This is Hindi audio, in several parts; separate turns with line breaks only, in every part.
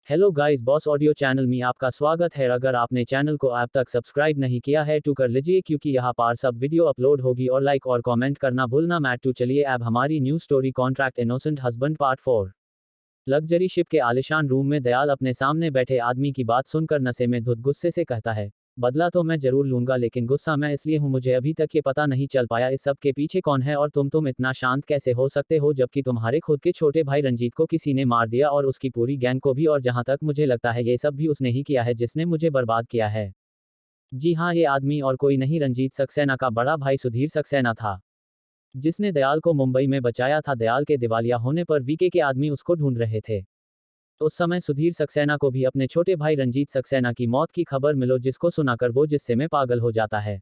Hello guys, boss audio channel में आपका स्वागत है। अगर आपने चैनल को अब तक सब्सक्राइब नहीं किया है तो कर लीजिए, क्योंकि यहाँ पर सब वीडियो अपलोड होगी और लाइक और कमेंट करना भूलना मत। तो चलिए अब हमारी new story contract innocent husband part 4। Luxury ship के आलिशान रूम में दयाल अपने सामने बैठे आदमी की बात सुनकर नशे में धुत गुस्से से कहता है, बदला तो मैं जरूर लूंगा, लेकिन गुस्सा मैं इसलिए हूँ, मुझे अभी तक ये पता नहीं चल पाया इस सब के पीछे कौन है, और तुम इतना शांत कैसे हो सकते हो जबकि तुम्हारे खुद के छोटे भाई रंजीत को किसी ने मार दिया और उसकी पूरी गैंग को भी, और जहां तक मुझे लगता है ये सब भी उसने ही किया है जिसने मुझे बर्बाद किया है। जी हाँ, ये आदमी और कोई नहीं, रंजीत सक्सेना का बड़ा भाई सुधीर सक्सेना था, जिसने दयाल को मुंबई में बचाया था। दयाल के दिवालिया होने पर वीके के आदमी उसको ढूंढ रहे थे। उस समय सुधीर सक्सेना को भी अपने छोटे भाई रंजीत सक्सेना की मौत की खबर मिलो, जिसको सुनाकर वो जिससे में पागल हो जाता है।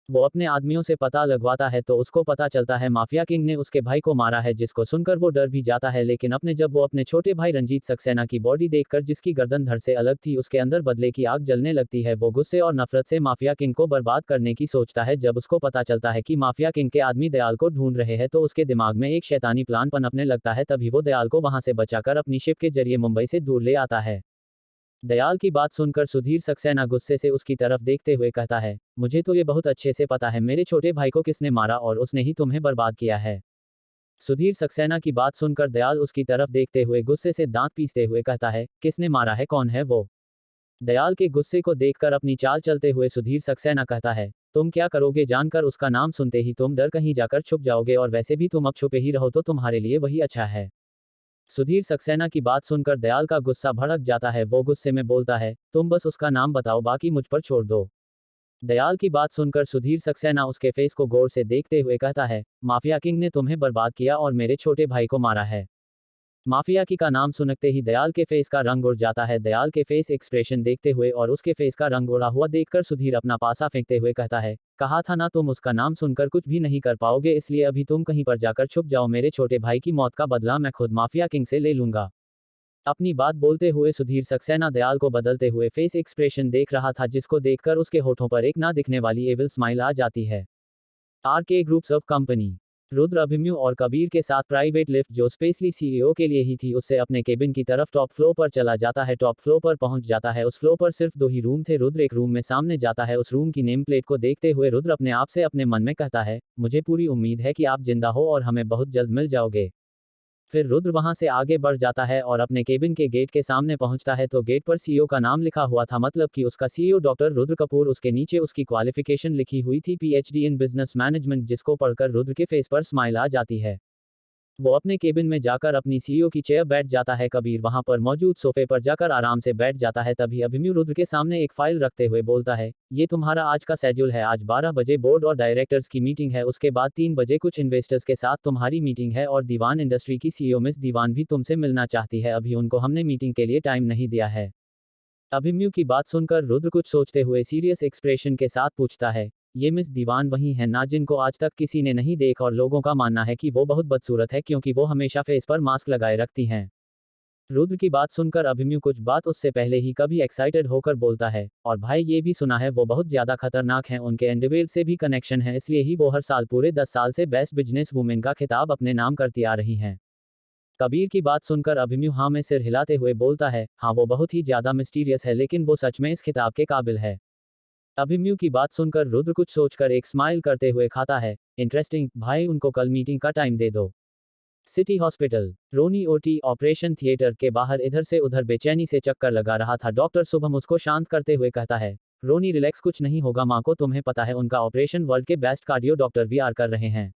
वो अपने आदमियों से पता लगवाता है तो उसको पता चलता है माफिया किंग ने उसके भाई को मारा है, जिसको सुनकर वो डर भी जाता है। लेकिन जब वो अपने छोटे भाई रंजीत सक्सेना की बॉडी देखकर, जिसकी गर्दन धड़ से अलग थी, उसके अंदर बदले की आग जलने लगती है। वो गुस्से और नफरत से माफिया किंग को बर्बाद करने की सोचता है। जब उसको पता चलता है कि माफिया किंग के आदमी दयाल को ढूंढ रहे हैं तो उसके दिमाग में एक शैतानी प्लान पनपने लगता है। तभी वो दयाल को वहां से बचाकर अपनी शिप के जरिए मुंबई से दूर ले आता है। दयाल की बात सुनकर सुधीर सक्सेना गुस्से से उसकी तरफ देखते हुए कहता है, मुझे तो ये बहुत अच्छे से पता है मेरे छोटे भाई को किसने मारा, और उसने ही तुम्हें बर्बाद किया है। सुधीर सक्सेना की बात सुनकर दयाल उसकी तरफ देखते हुए गुस्से से दांत पीसते हुए कहता है, किसने मारा है, कौन है वो? दयाल के गुस्से को देखकर अपनी चाल चलते हुए सुधीर सक्सेना कहता है, तुम क्या करोगे जानकर? उसका नाम सुनते ही तुम डर कहीं जाकर छुप जाओगे, और वैसे भी तुम अब छुपे ही रहो तो तुम्हारे लिए वही अच्छा है। सुधीर सक्सेना की बात सुनकर दयाल का गुस्सा भड़क जाता है। वो गुस्से में बोलता है, तुम बस उसका नाम बताओ, बाकी मुझ पर छोड़ दो। दयाल की बात सुनकर सुधीर सक्सेना उसके फेस को गौर से देखते हुए कहता है, माफिया किंग ने तुम्हें बर्बाद किया और मेरे छोटे भाई को मारा है। माफिया की का नाम सुनते ही दयाल के फेस का रंग उड़ जाता है। दयाल के फेस एक्सप्रेशन देखते हुए और उसके फेस का रंग उड़ा हुआ देखकर सुधीर अपना पासा फेंकते हुए कहता है, कहा था ना तुम उसका नाम सुनकर कुछ भी नहीं कर पाओगे, इसलिए अभी तुम कहीं पर जाकर छुप जाओ। मेरे छोटे भाई की मौत का बदला मैं खुद माफिया किंग से ले लूंगा। अपनी बात बोलते हुए सुधीर सक्सेना दयाल को बदलते हुए फेस एक्सप्रेशन देख रहा था, जिसको देखकर उसके होठों पर एक ना दिखने वाली एविल स्माइल आ जाती है। RK groups of company. Rudra Abhimanyu और कबीर के साथ प्राइवेट लिफ्ट, जो स्पेशली सीईओ के लिए ही थी, उससे अपने केबिन की तरफ टॉप फ्लोर पर चला जाता है। टॉप फ्लोर पर पहुंच जाता है। उस फ्लोर पर सिर्फ 2 ही रूम थे। रुद्र एक रूम में सामने जाता है। उस रूम की नेम प्लेट को देखते हुए रुद्र अपने आप से अपने मन में कहता है, मुझे पूरी उम्मीद है कि आप जिंदा हो और हमें बहुत जल्द मिल जाओगे। फिर रुद्र वहां से आगे बढ़ जाता है और अपने केबिन के गेट के सामने पहुंचता है तो गेट पर सीईओ का नाम लिखा हुआ था, मतलब कि उसका सीईओ डॉक्टर रुद्र कपूर। उसके नीचे उसकी क्वालिफिकेशन लिखी हुई थी, पीएचडी इन बिजनेस मैनेजमेंट, जिसको पढ़कर रुद्र के फेस पर स्माइल आ जाती है। वो अपने केबिन में जाकर अपनी सीईओ की चेयर बैठ जाता है। कबीर वहां पर मौजूद सोफे पर जाकर आराम से बैठ जाता है। तभी अभिमन्यु रुद्र के सामने एक फाइल रखते हुए बोलता है, ये तुम्हारा आज का शेड्यूल है। आज 12 बजे बोर्ड और डायरेक्टर्स की मीटिंग है, उसके बाद 3 बजे कुछ इन्वेस्टर्स के साथ तुम्हारी मीटिंग है, और दीवान इंडस्ट्री की सीईओ मिस दीवान भी तुमसे मिलना चाहती है। अभी उनको हमने मीटिंग के लिए टाइम नहीं दिया है। अभिमन्यु की बात सुनकर रुद्र कुछ सोचते हुए सीरियस एक्सप्रेशन के साथ पूछता है, ये मिस दीवान वही है ना जिनको आज तक किसी ने नहीं देख, और लोगों का मानना है कि वो बहुत बदसूरत है क्योंकि वो हमेशा फेस पर मास्क लगाए रखती हैं। रुद्र की बात सुनकर अभिमन्यु कुछ बात उससे पहले ही कभी एक्साइटेड होकर बोलता है, और भाई ये भी सुना है वो बहुत ज्यादा खतरनाक हैं, उनके इंडिविजुअल से भी कनेक्शन है, इसलिए ही वो हर साल पूरे 10 साल से बेस्ट बिजनेस वुमेन का खिताब अपने नाम करती आ रही हैं। कबीर की बात सुनकर अभिमन्यु हाँ में सिर हिलाते हुए बोलता है, हाँ वो बहुत ही ज्यादा मिस्टीरियस है, लेकिन वो सच में इस खिताब के काबिल है। अभिमन्यु की बात सुनकर रुद्र कुछ सोचकर एक स्माइल करते हुए खाता है, इंटरेस्टिंग भाई, उनको कल मीटिंग का टाइम दे दो। City hospital. Roni OT operation theatre के बाहर इधर से उधर बेचैनी से चक्कर लगा रहा था। डॉक्टर शुभम उसको शांत करते हुए कहता है, रोनी रिलैक्स, कुछ नहीं होगा माँ को, तुम्हें पता है उनका ऑपरेशन वर्ल्ड के बेस्ट कार्डियो डॉक्टर वीआर कर रहे हैं।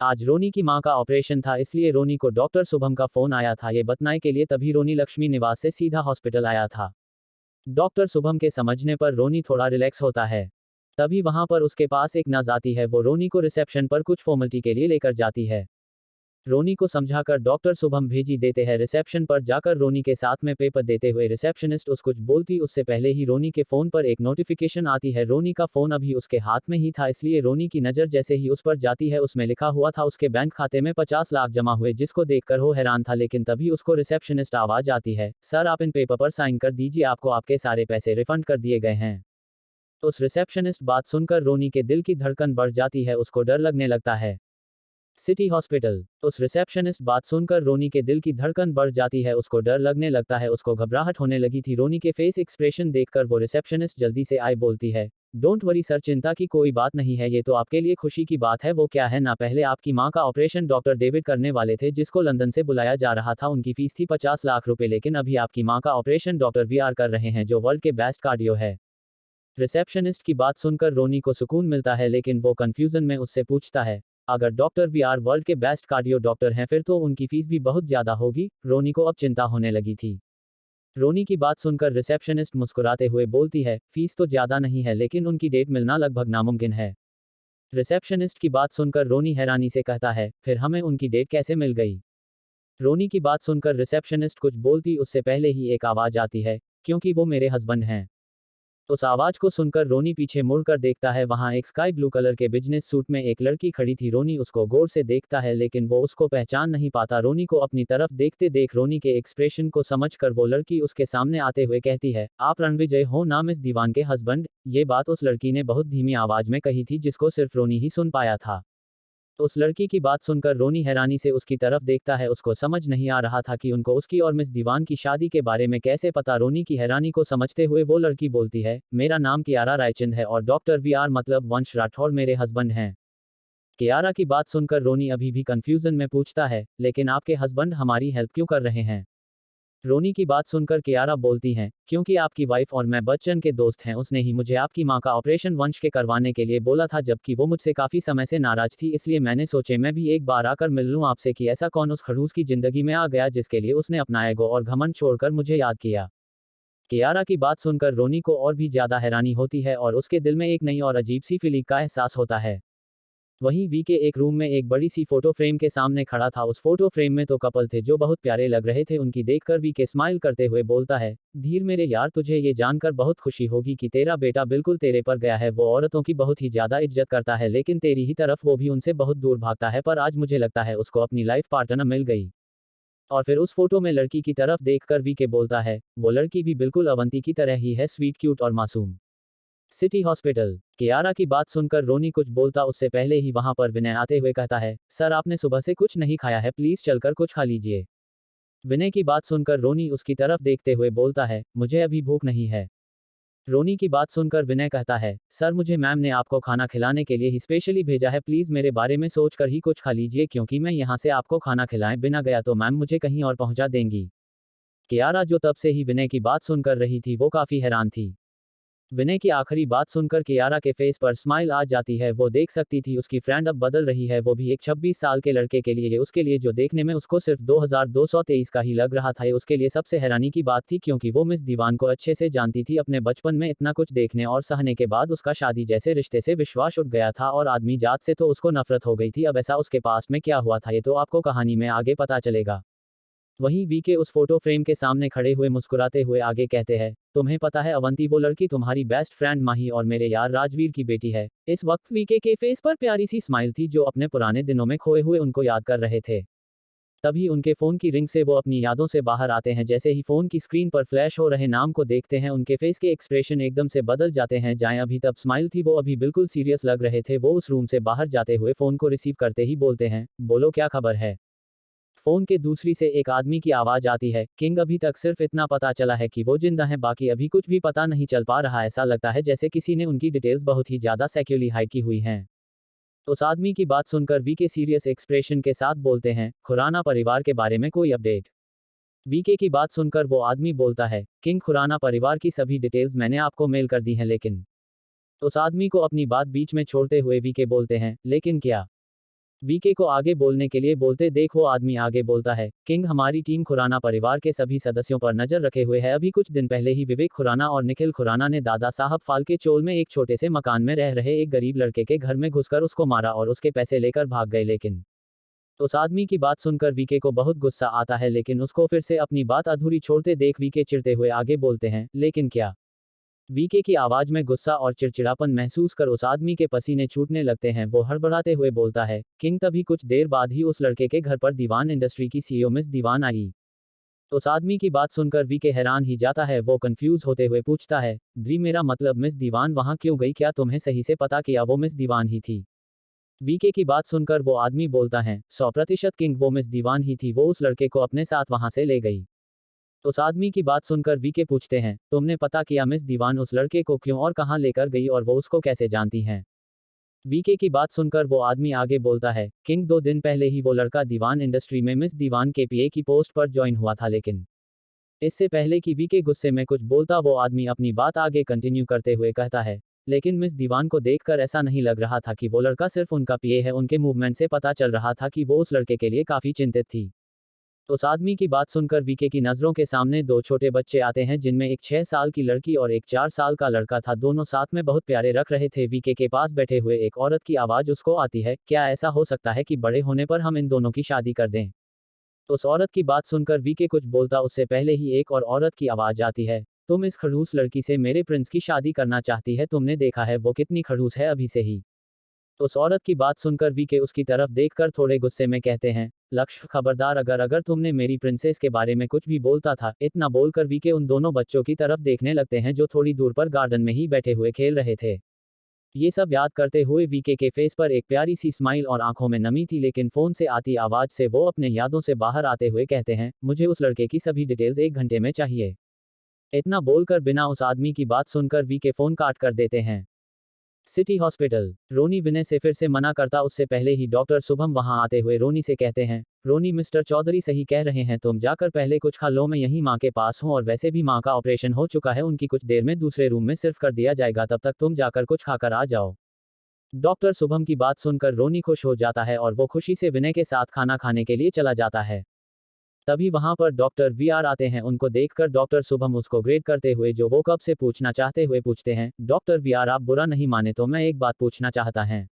आज रोनी की माँ का ऑपरेशन था, इसलिए रोनी को डॉक्टर शुभम का फोन आया था ये बताने के लिए, तभी रोनी लक्ष्मी निवास से सीधा हॉस्पिटल आया था। डॉक्टर शुभम के समझने पर रोनी थोड़ा रिलैक्स होता है। तभी वहां पर उसके पास एक नर्स आती है। वो रोनी को रिसेप्शन पर कुछ फॉर्मेलिटी के लिए लेकर जाती है। रोनी को समझाकर डॉक्टर शुभम भेजी देते हैं। रिसेप्शन पर जाकर रोनी के साथ में पेपर देते हुए रिसेप्शनिस्ट उस कुछ बोलती उससे पहले ही रोनी के फोन पर एक नोटिफिकेशन आती है। रोनी का फोन अभी उसके हाथ में ही था, इसलिए रोनी की नजर जैसे ही उस पर जाती है, उसमें लिखा हुआ था उसके बैंक खाते में 50 लाख जमा हुए, जिसको देखकर वो हैरान था। लेकिन तभी उसको रिसेप्शनिस्ट आवाज आती है, सर आप इन पेपर पर साइन कर दीजिए, आपको आपके सारे पैसे रिफंड कर दिए गए हैं। उस रिसेप्शनिस्ट बात सुनकर रोनी के दिल की धड़कन बढ़ जाती है, उसको डर लगने लगता है। City hospital. उस रिसेप्शनिस्ट बात सुनकर रोनी के दिल की धड़कन बढ़ जाती है, उसको डर लगने लगता है, उसको घबराहट होने लगी थी। रोनी के फेस एक्सप्रेशन देखकर वो रिसेप्शनिस्ट जल्दी से आए बोलती है, डोंट वरी सर, चिंता की कोई बात नहीं है, ये तो आपके लिए खुशी की बात है। वो क्या है ना, पहले आपकी माँ का ऑपरेशन डॉक्टर डेविड करने वाले थे, जिसको लंदन से बुलाया जा रहा था। उनकी फीस थी 50 लाख रुपए, लेकिन अभी आपकी माँ का ऑपरेशन डॉक्टर वीआर कर रहे हैं, जो वर्ल्ड के बेस्ट कार्डियो है। रिसेप्शनिस्ट की बात सुनकर रोनी को सुकून मिलता है, लेकिन वो कंफ्यूजन में उससे पूछता है, अगर डॉक्टर वीआर वर्ल्ड के बेस्ट कार्डियो डॉक्टर हैं फिर तो उनकी फीस भी बहुत ज्यादा होगी। रोनी को अब चिंता होने लगी थी। रोनी की बात सुनकर रिसेप्शनिस्ट मुस्कुराते हुए बोलती है, फीस तो ज्यादा नहीं है, लेकिन उनकी डेट मिलना लगभग नामुमकिन है। रिसेप्शनिस्ट की बात सुनकर रोनी हैरानी से कहता है, फिर हमें उनकी डेट कैसे मिल गई? रोनी की बात सुनकर रिसेप्शनिस्ट कुछ बोलती उससे पहले ही एक आवाज आती है, क्योंकि वो मेरे हस्बैंड हैं। उस आवाज को सुनकर रोनी पीछे मुड़कर देखता है, वहां एक स्काई ब्लू कलर के बिजनेस सूट में एक लड़की खड़ी थी। रोनी उसको गौर से देखता है, लेकिन वो उसको पहचान नहीं पाता। रोनी को अपनी तरफ देखते देख रोनी के एक्सप्रेशन को समझकर वो लड़की उसके सामने आते हुए कहती है, आप रणविजय हो ना मिस दीवान के हस्बैंड? ये बात उस लड़की ने बहुत धीमी आवाज में कही थी, जिसको सिर्फ रोनी ही सुन पाया था। उस लड़की की बात सुनकर रोनी हैरानी से उसकी तरफ देखता है, उसको समझ नहीं आ रहा था कि उनको उसकी और मिस दीवान की शादी के बारे में कैसे पता। रोनी की हैरानी को समझते हुए वो लड़की बोलती है, मेरा नाम कियारा रायचंद है और डॉक्टर वीआर मतलब वंश राठौर मेरे हस्बैंड हैं। कियारा की बात सुनकर रोनी अभी भी कंफ्यूजन में पूछता है, लेकिन आपके हस्बैंड हमारी हेल्प क्यों कर रहे हैं? रोनी की बात सुनकर कियारा बोलती हैं, क्योंकि आपकी वाइफ और मैं बच्चन के दोस्त हैं, उसने ही मुझे आपकी माँ का ऑपरेशन वंश के करवाने के लिए बोला था, जबकि वो मुझसे काफी समय से नाराज थी, इसलिए मैंने सोचे मैं भी एक बार आकर मिल लूं आपसे कि ऐसा कौन उस खड़ूस की जिंदगी में आ गया जिसके लिए उसने अपना ईगो और घमंड छोड़कर मुझे याद किया। कियारा की बात सुनकर रोनी को और भी ज्यादा हैरानी होती है और उसके दिल में एक नई और अजीब सी फीलिंग का एहसास होता है। वहीं वी के एक रूम में एक बड़ी सी फोटो फ्रेम के सामने खड़ा था। उस फोटो फ्रेम में तो कपल थे जो बहुत प्यारे लग रहे थे। उनकी देखकर वी के स्माइल करते हुए बोलता है, धीर मेरे यार, तुझे ये जानकर बहुत खुशी होगी कि तेरा बेटा बिल्कुल तेरे पर गया है। वो औरतों की बहुत ही ज्यादा इज्जत करता है, लेकिन तेरी ही तरफ वो भी उनसे बहुत दूर भागता है, पर आज मुझे लगता है उसको अपनी लाइफ पार्टनर मिल गई। और फिर उस फोटो में लड़की की तरफ देखकर वी के बोलता है, वो लड़की भी बिल्कुल अवंती की तरह ही है, स्वीट, क्यूट और मासूम। City hospital. कियारा की बात सुनकर रोनी कुछ बोलता उससे पहले ही वहां पर विनय आते हुए कहता है, सर आपने सुबह से कुछ नहीं खाया है, प्लीज चलकर कुछ खा लीजिए। विनय की बात सुनकर रोनी उसकी तरफ देखते हुए बोलता है, मुझे अभी भूख नहीं है। रोनी की बात सुनकर विनय कहता है, सर मुझे मैम ने आपको खाना खिलाने के लिए ही स्पेशली भेजा है, प्लीज मेरे बारे में सोचकर ही कुछ खा लीजिए, क्योंकि मैं यहाँ से आपको खाना खिलाए बिना गया तो मैम मुझे कहीं और पहुंचा देंगी। कियारा जो तब से ही विनय की बात सुनकर रही थी वो काफी हैरान थी। विनय की आखिरी बात सुनकर कियारा के फेस पर स्माइल आ जाती है। वो देख सकती थी उसकी फ्रेंड अब बदल रही है, वो भी एक 26 साल के लड़के के लिए, उसके लिए जो देखने में उसको सिर्फ 2223 का ही लग रहा था। ये उसके लिए सबसे हैरानी की बात थी, क्योंकि वो मिस दीवान को अच्छे से जानती थी। अपने बचपन में इतना कुछ देखने और सहने के बाद उसका शादी जैसे रिश्ते से विश्वास उठ गया था और आदमी जात से तो उसको नफरत हो गई थी। अब ऐसा उसके पास में क्या हुआ था, ये तो आपको कहानी में आगे पता चलेगा। वहीं वी के उस फोटो फ्रेम के सामने खड़े हुए मुस्कुराते हुए आगे कहते हैं, तुम्हें पता है अवंती, वो लड़की तुम्हारी बेस्ट फ्रेंड माही और मेरे यार राजवीर की बेटी है। इस वक्त वी के फेस पर प्यारी सी स्माइल थी, जो अपने पुराने दिनों में खोए हुए उनको याद कर रहे थे। तभी उनके फोन की रिंग से वो अपनी यादों से बाहर आते हैं। जैसे ही फोन की स्क्रीन पर फ्लैश हो रहे नाम को देखते हैं, उनके फेस के एक्सप्रेशन एकदम से बदल जाते हैं। जाएं अभी तब स्माइल थी, वो अभी बिल्कुल सीरियस लग रहे थे। वो उस रूम से बाहर जाते हुए फोन को रिसीव करते ही बोलते हैं, बोलो क्या खबर है। फोन के दूसरी से एक आदमी की आवाज आती है, किंग अभी तक सिर्फ इतना पता चला है कि वो जिंदा है, बाकी अभी कुछ भी पता नहीं चल पा रहा। ऐसा लगता है जैसे किसी ने उनकी डिटेल्स बहुत ही ज्यादा सेक्युअरली हाइड की हुई हैं। उस आदमी की बात सुनकर वी के सीरियस एक्सप्रेशन के साथ बोलते हैं, खुराना परिवार के बारे में कोई अपडेट? वीके की बात सुनकर वो आदमी बोलता है, किंग खुराना परिवार की सभी डिटेल्स मैंने आपको मेल कर दी हैं, लेकिन उस आदमी को अपनी बात बीच में छोड़ते हुए वीके बोलते हैं, लेकिन क्या? वीके को आगे बोलने के लिए बोलते देख वो आदमी आगे बोलता है, किंग हमारी टीम खुराना परिवार के सभी सदस्यों पर नजर रखे हुए है। अभी कुछ दिन पहले ही विवेक खुराना और निखिल खुराना ने दादा साहब फाल्के चोल में एक छोटे से मकान में रह रहे एक गरीब लड़के के घर में घुसकर उसको मारा और उसके पैसे लेकर भाग गए। लेकिन उस आदमी की बात सुनकर वीके को बहुत गुस्सा आता है, लेकिन उसको फिर से अपनी बात अधूरी छोड़ते देख वीके चिढ़ते हुए आगे बोलते हैं, लेकिन क्या? वीके की आवाज में गुस्सा और चिड़चिड़ापन महसूस कर उस आदमी के पसीने छूटने लगते हैं। वो हड़बड़ाते हुए बोलता है, किंग तभी कुछ देर बाद ही उस लड़के के घर पर दीवान इंडस्ट्री की सीईओ मिस दीवान आई। उस आदमी की बात सुनकर वीके हैरान ही जाता है। वो कंफ्यूज होते हुए पूछता है, मेरा मतलब मिस दीवान वहां क्यों गई? क्या तुम्हें सही से पता किया वो मिस दीवान ही थी? वीके की बात सुनकर वो आदमी बोलता है, 100% किंग, वो मिस दीवान ही थी, वो उस लड़के को अपने साथ वहां से ले गई। उस आदमी की बात सुनकर वीके पूछते हैं, तुमने पता किया मिस दीवान उस लड़के को क्यों और कहाँ लेकर गई और वो उसको कैसे जानती हैं? वीके की बात सुनकर वो आदमी आगे बोलता है, किंग, 2 दिन पहले ही वो लड़का दीवान इंडस्ट्री में मिस दीवान के पीए की पोस्ट पर ज्वाइन हुआ था, लेकिन इससे पहले कि वीके गुस्से में कुछ बोलता वो आदमी अपनी बात आगे कंटिन्यू करते हुए कहता है, लेकिन मिस दीवान को देखकर ऐसा नहीं लग रहा था कि वो लड़का सिर्फ उनका पीए है, उनके मूवमेंट से पता चल रहा था कि वो उस लड़के के लिए काफी चिंतित थी। उस आदमी की बात सुनकर वीके की नजरों के सामने 2 छोटे बच्चे आते हैं, जिनमें एक 6 साल की लड़की और एक 4 साल का लड़का था। दोनों साथ में बहुत प्यारे रख रहे थे। वीके के पास बैठे हुए एक औरत की आवाज उसको आती है, क्या ऐसा हो सकता है कि बड़े होने पर हम इन दोनों की शादी कर दें? उस औरत की बात सुनकर वीके कुछ बोलता उससे पहले ही एक और औरत की आवाज आती है, तुम इस खड़ूस लड़की से मेरे प्रिंस की शादी करना चाहती है? तुमने देखा है वो कितनी खड़ूस है अभी से ही। उस औरत की बात सुनकर वीके उसकी तरफ देखकर थोड़े गुस्से में कहते हैं, लक्ष्य, खबरदार, अगर अगर तुमने मेरी प्रिंसेस के बारे में कुछ भी बोलता था। इतना बोलकर वीके उन दोनों बच्चों की तरफ देखने लगते हैं जो थोड़ी दूर पर गार्डन में ही बैठे हुए खेल रहे थे। ये सब याद करते हुए वीके के फेस पर एक प्यारी सी स्माइल और आंखों में नमी थी, लेकिन फोन से आती आवाज से वो अपने यादों से बाहर आते हुए कहते हैं, मुझे उस लड़के की सभी डिटेल्स 1 घंटे में चाहिए। इतना बोलकर बिना उस आदमी की बात सुनकर वीके फोन काट कर देते हैं। City hospital. रोनी विनय से फिर से मना करता उससे पहले ही डॉक्टर शुभम वहां आते हुए रोनी से कहते हैं, रोनी, मिस्टर चौधरी सही कह रहे हैं, तुम जाकर पहले कुछ खा लो, मैं यहीं माँ के पास हूँ और वैसे भी माँ का ऑपरेशन हो चुका है, उनकी कुछ देर में दूसरे रूम में सिर्फ कर दिया जाएगा, तब तक तुम जाकर कुछ खाकर आ जाओ। डॉक्टर शुभम की बात सुनकर रोनी खुश हो जाता है और वो खुशी से विनय के साथ खाना खाने के लिए चला जाता है। तभी वहां पर डॉक्टर वीआर आते हैं। उनको देखकर डॉक्टर शुभम उसको ग्रेड करते हुए जो वो कब से पूछना चाहते हुए पूछते हैं, डॉक्टर वीआर, आप बुरा नहीं माने तो मैं एक बात पूछना चाहता है।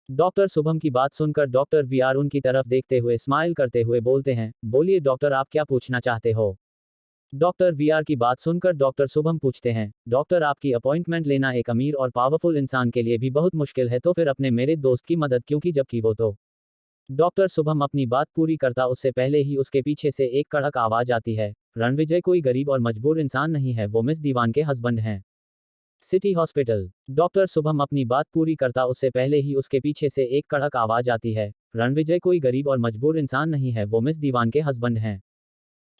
डॉक्टर शुभम की बात सुनकर डॉक्टर वीआर उनकी तरफ देखते हुए स्माइल करते हुए बोलते हैं, बोलिए डॉक्टर, आप क्या पूछना चाहते हो? डॉक्टर वीआर की बात सुनकर डॉक्टर शुभम पूछते हैं, डॉक्टर, आपकी अपॉइंटमेंट लेना एक अमीर और पावरफुल इंसान के लिए भी बहुत मुश्किल है, तो फिर अपने मेरे दोस्त की मदद क्यों की, जबकि वो तो। डॉक्टर शुभम अपनी बात पूरी करता उससे पहले ही उसके पीछे से एक कड़क आवाज आती है, रणविजय कोई गरीब और मजबूर इंसान नहीं है, वो मिस दीवान के हस्बैंड हैं। City hospital. डॉक्टर शुभम अपनी बात पूरी करता उससे पहले ही उसके पीछे से एक कड़क आवाज आती है, रणविजय कोई गरीब और मजबूर इंसान नहीं है, वो मिस दीवान के हस्बैंड हैं।